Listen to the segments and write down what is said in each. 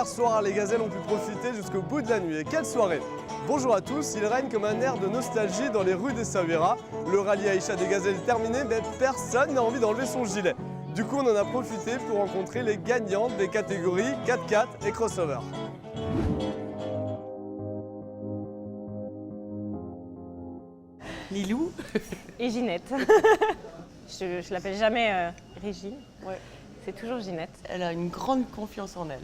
hier soir, les gazelles ont pu profiter jusqu'au bout de la nuit. Et quelle soirée! Bonjour à tous, il règne comme un air de nostalgie dans les rues d'Essaouira. Le rallye Aïcha des gazelles est terminé, mais personne n'a envie d'enlever son gilet. Du coup, on en a profité pour rencontrer les gagnantes des catégories 4x4 et crossover. Lilou et Ginette. je l'appelle jamais Régine, ouais. C'est toujours Ginette. Elle a une grande confiance en elle,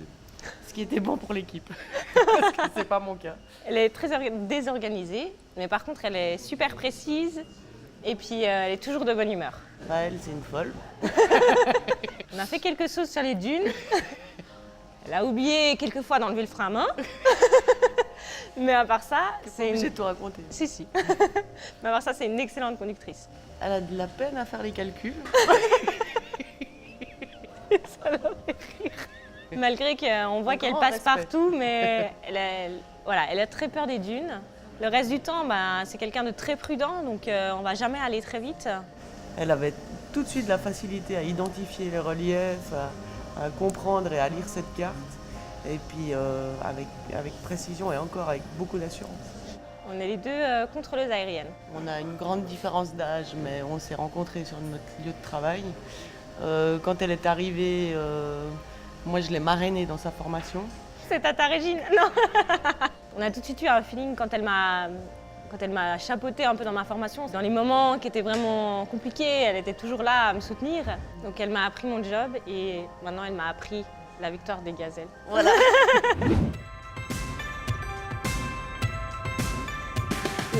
ce qui était bon pour l'équipe, parce que c'est pas mon cas. Elle est très désorganisée, mais par contre elle est super précise et puis elle est toujours de bonne humeur. Bah, elle, c'est une folle. On a fait quelque chose sur les dunes. Elle a oublié quelquefois d'enlever le frein à main. Mais à part ça, c'est obligé de tout raconter. Si. Mais à part ça, c'est une excellente conductrice. Elle a de la peine à faire les calculs. Ça la fait rire. Malgré qu'on voit qu'elle passe partout, mais elle a très peur des dunes. Le reste du temps, c'est quelqu'un de très prudent, donc on ne va jamais aller très vite. Elle avait tout de suite la facilité à identifier les reliefs, à comprendre et à lire cette carte. Et puis avec précision et encore avec beaucoup d'assurance. On est les deux contrôleuses aériennes. On a une grande différence d'âge, mais on s'est rencontrés sur notre lieu de travail. Quand elle est arrivée, moi je l'ai marrainée dans sa formation. C'est Tata Régine? Non. On a tout de suite eu un feeling quand elle m'a chapeautée un peu dans ma formation. Dans les moments qui étaient vraiment compliqués, elle était toujours là à me soutenir. Donc elle m'a appris mon job et maintenant elle m'a appris la victoire des gazelles. Voilà.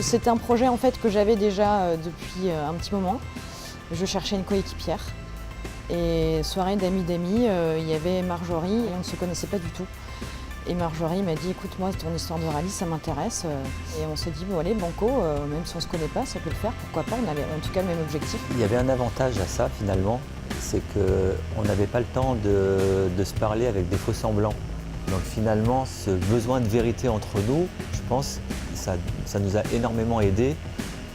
C'est un projet en fait que j'avais déjà depuis un petit moment. Je cherchais une coéquipière. Et soirée d'amis, il y avait Marjorie et on ne se connaissait pas du tout. Et Marjorie m'a dit, écoute, moi, ton histoire de rallye, ça m'intéresse. Et on s'est dit, bon allez, banco, même si on ne se connaît pas, ça peut le faire, pourquoi pas, on avait en tout cas le même objectif. Il y avait un avantage à ça finalement, c'est qu'on n'avait pas le temps de se parler avec des faux semblants. Donc finalement, ce besoin de vérité entre nous, je pense, ça nous a énormément aidé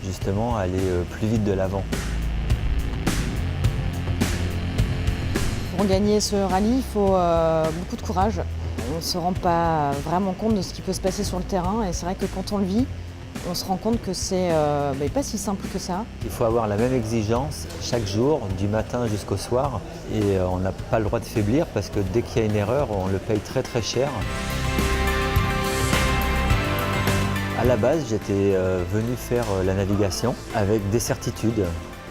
justement à aller plus vite de l'avant. Pour gagner ce rallye, il faut beaucoup de courage. On ne se rend pas vraiment compte de ce qui peut se passer sur le terrain et c'est vrai que quand on le vit, on se rend compte que c'est pas si simple que ça. Il faut avoir la même exigence chaque jour, du matin jusqu'au soir. Et on n'a pas le droit de faiblir parce que dès qu'il y a une erreur, on le paye très très cher. À la base, j'étais venu faire la navigation avec des certitudes.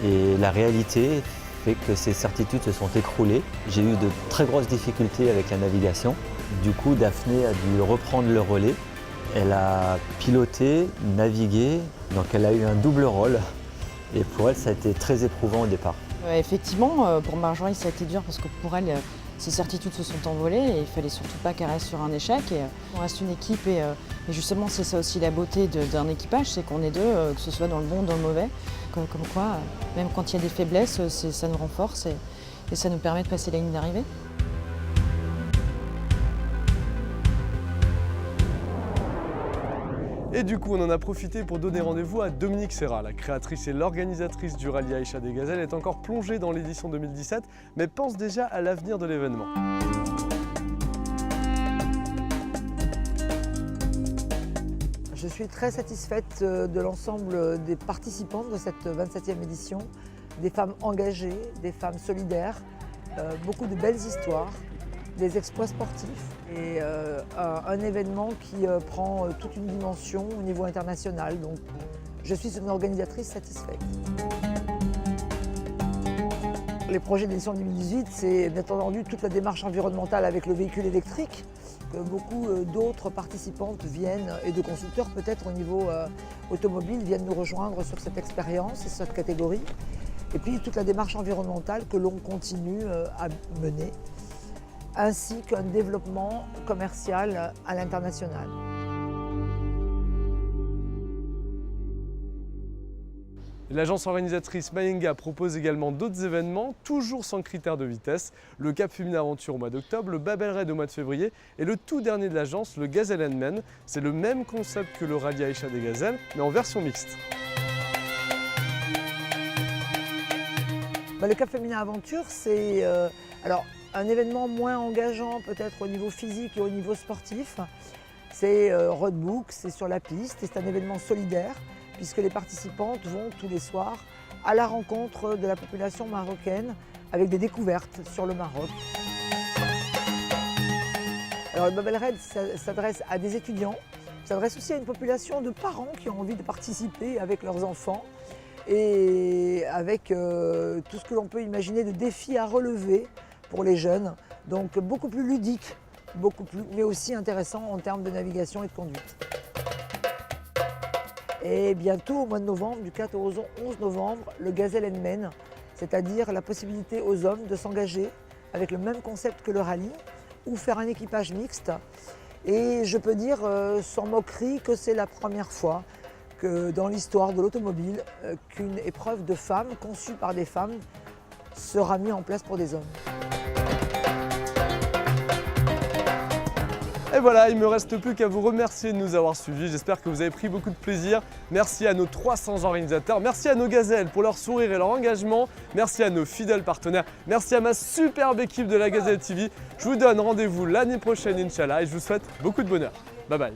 Et la réalité fait que ces certitudes se sont écroulées. J'ai eu de très grosses difficultés avec la navigation. Du coup, Daphné a dû reprendre le relais. Elle a piloté, navigué, donc elle a eu un double rôle. Et pour elle, ça a été très éprouvant au départ. Effectivement, pour Marjorie, ça a été dur parce que pour elle, ses certitudes se sont envolées et il ne fallait surtout pas qu'elle reste sur un échec. Et on reste une équipe et justement, c'est ça aussi la beauté d'un équipage, c'est qu'on est deux, que ce soit dans le bon ou dans le mauvais. Comme quoi, même quand il y a des faiblesses, ça nous renforce et ça nous permet de passer la ligne d'arrivée. Et du coup, on en a profité pour donner rendez-vous à Dominique Serra. La créatrice et l'organisatrice du rallye Aïcha des gazelles est encore plongée dans l'édition 2017, mais pense déjà à l'avenir de l'événement. Je suis très satisfaite de l'ensemble des participantes de cette 27e édition, des femmes engagées, des femmes solidaires, beaucoup de belles histoires, des exploits sportifs et un événement qui prend toute une dimension au niveau international. Donc je suis une organisatrice satisfaite. Les projets de l'édition 2018, c'est bien entendu toute la démarche environnementale avec le véhicule électrique. Beaucoup d'autres participantes viennent, et de constructeurs peut-être au niveau automobile, viennent nous rejoindre sur cette expérience et sur cette catégorie. Et puis toute la démarche environnementale que l'on continue à mener, ainsi qu'un développement commercial à l'international. L'agence organisatrice Mayenga propose également d'autres événements, toujours sans critères de vitesse. Le Cap Féminin Aventure au mois d'octobre, le Babel Raid au mois de février et le tout dernier de l'agence, le Gazelle & Men. C'est le même concept que le rallye Aïcha des gazelles, mais en version mixte. Le Cap Féminin Aventure, c'est... alors, Un événement moins engageant peut-être au niveau physique et au niveau sportif, c'est Roadbook, c'est sur la piste et c'est un événement solidaire puisque les participantes vont tous les soirs à la rencontre de la population marocaine avec des découvertes sur le Maroc. Alors le Bubble Raid s'adresse à des étudiants, s'adresse aussi à une population de parents qui ont envie de participer avec leurs enfants et avec tout ce que l'on peut imaginer de défis à relever pour les jeunes, donc beaucoup plus ludique, mais aussi intéressant en termes de navigation et de conduite. Et bientôt, au mois de novembre, du 4 au 11 novembre, le Gazelle & Men, c'est-à-dire la possibilité aux hommes de s'engager avec le même concept que le rallye ou faire un équipage mixte. Et je peux dire sans moquerie que c'est la première fois que dans l'histoire de l'automobile, qu'une épreuve de femmes conçue par des femmes sera mise en place pour des hommes. Et voilà, il ne me reste plus qu'à vous remercier de nous avoir suivis. J'espère que vous avez pris beaucoup de plaisir. Merci à nos 300 organisateurs. Merci à nos gazelles pour leur sourire et leur engagement. Merci à nos fidèles partenaires. Merci à ma superbe équipe de la Gazelle TV. Je vous donne rendez-vous l'année prochaine, Inch'Allah, et je vous souhaite beaucoup de bonheur. Bye bye.